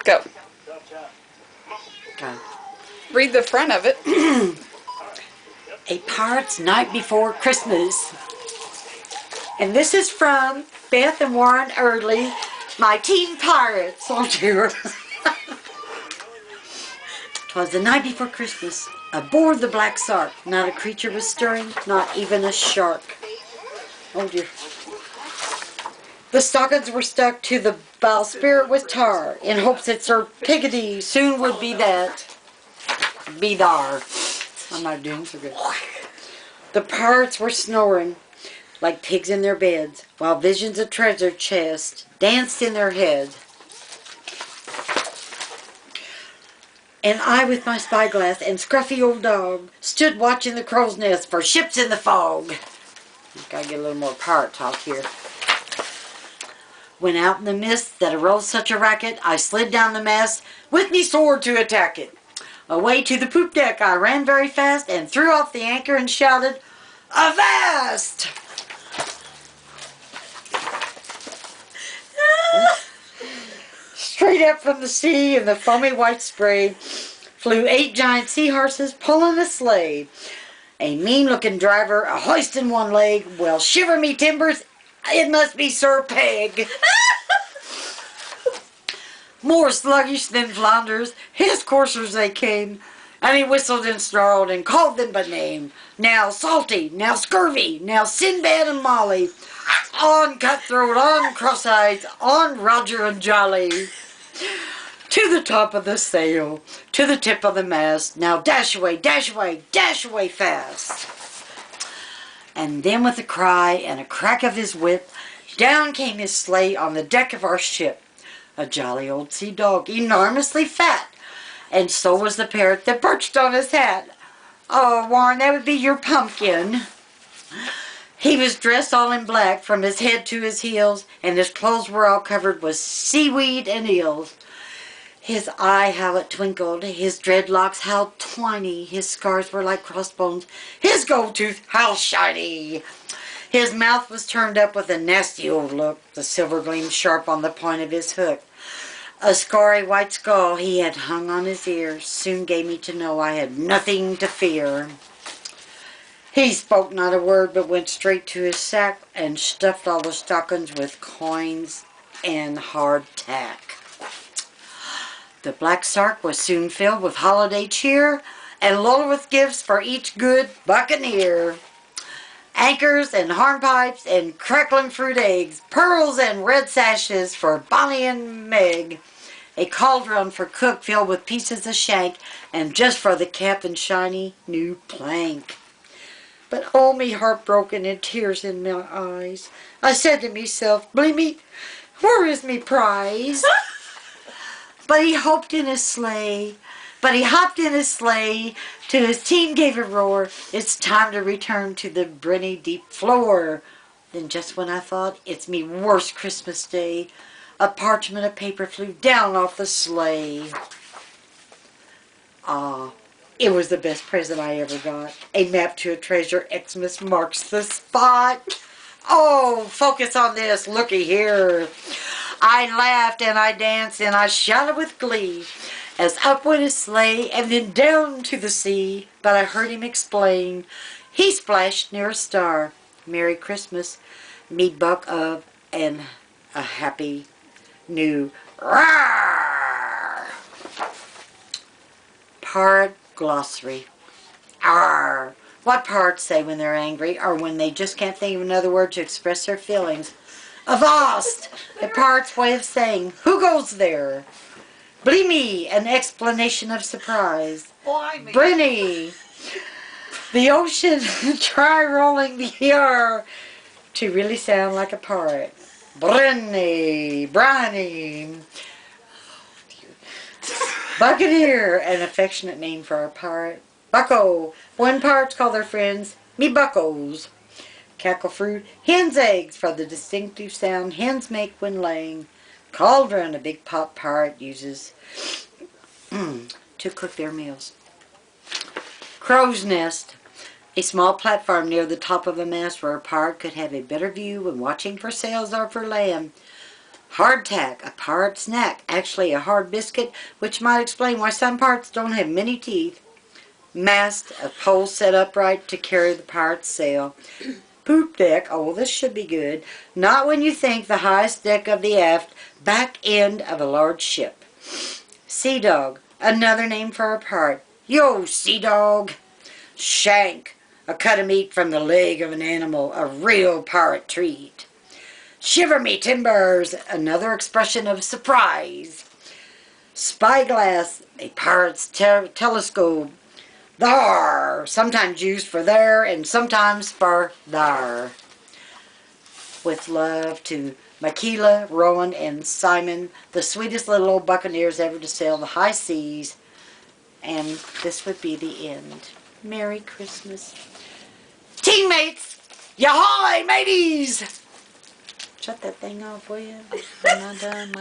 Go. Okay. Read the front of it. A Pirate's Night Before Christmas. And this is from Beth and Warren Early, my teen pirates on tour. 'Twas the night before Christmas. Aboard the Black Sark, not a creature was stirring, not even a shark. Oh dear. The stockings were stuck to the bowsprit with tar, in hopes that Sir Piggity soon would be that. Be thar. I'm not doing so good. The pirates were snoring like pigs in their beds, while visions of treasure chests danced in their heads. And I, with my spyglass and scruffy old dog, stood watching the crow's nest for ships in the fog. Gotta get a little more pirate talk here. When out in the mist that arose such a racket, I slid down the mast with me sword to attack it. Away to the poop deck I ran very fast and threw off the anchor and shouted, "Avast!" Straight up from the sea in the foamy white spray flew 8 giant seahorses pulling a sleigh. A mean-looking driver, a hoisting one leg. Well, shiver me timbers, it must be Sir Peg. More sluggish than Flanders, his coursers they came, and he whistled and snarled and called them by name. Now Salty, now Scurvy, now Sinbad and Molly. On Cutthroat, on Cross-Eyes, on Roger and Jolly. To the top of the sail, to the tip of the mast. Now dash away, dash away, dash away fast. And then with a cry and a crack of his whip, down came his sleigh on the deck of our ship. A jolly old sea dog, enormously fat. And so was the parrot that perched on his hat. Oh, Warren, that would be your pumpkin. He was dressed all in black from his head to his heels, and his clothes were all covered with seaweed and eels. His eye, how it twinkled, his dreadlocks, how twiny, his scars were like crossbones, his gold tooth, how shiny. His mouth was turned up with a nasty old look, the silver gleam sharp on the point of his hook. A scarry white skull he had hung on his ear soon gave me to know I had nothing to fear. He spoke not a word, but went straight to his sack and stuffed all the stockings with coins and hardtack. The Black Sark was soon filled with holiday cheer and loaded with gifts for each good buccaneer. Anchors and hornpipes and crackling fruit eggs, pearls and red sashes for Bonnie and Meg, a cauldron for cook filled with pieces of shank, and just for the captain shiny new plank. But oh, me heartbroken and tears in my eyes, I said to myself, "Blimey, where is me prize?" But he hopped in his sleigh, till his team gave a roar. It's time to return to the briny deep floor. Then just when I thought it's me worst Christmas day, a parchment of paper flew down off the sleigh. Ah, it was the best present I ever got. A map to a treasure, Xmas marks the spot. Oh, focus on this, looky here. I laughed and I danced and I shouted with glee as up went his sleigh and then down to the sea. But I heard him explain, he splashed near a star. Merry Christmas, me buck of, and a happy new Rawr! Pirate Glossary. Arr! What pirates say when they're angry or when they just can't think of another word to express their feelings. Avast! A pirate's way of saying, who goes there? Bleemy, an explanation of surprise. Blimey. Brinny, the ocean, try rolling the R to really sound like a pirate. Brinny, Briny. Buccaneer, an affectionate name for a pirate. Bucko, when pirates call their friends, me buckos. Cackle fruit, hen's eggs for the distinctive sound hens make when laying. Cauldron, a big pot pirate uses to cook their meals. Crow's nest, a small platform near the top of a mast where a pirate could have a better view when watching for sails or for land. Hardtack, a pirate's neck. Actually a hard biscuit, which might explain why some pirates don't have many teeth. Mast, a pole set upright to carry the pirate's sail. Poop deck, oh, this should be good. Not when you think the highest deck of the aft back end of a large ship. Sea dog, another name for a pirate. Yo, sea dog. Shank, a cut of meat from the leg of an animal, a real pirate treat. Shiver me timbers, another expression of surprise. Spyglass, a pirate's telescope. Thar, sometimes used for there and sometimes for thar. With love to Michaela, Rowan, and Simon, the sweetest little old buccaneers ever to sail the high seas. And this would be the end. Merry Christmas. Teammates, yahoy, mateys! Shut that thing off, will you? I'm not done.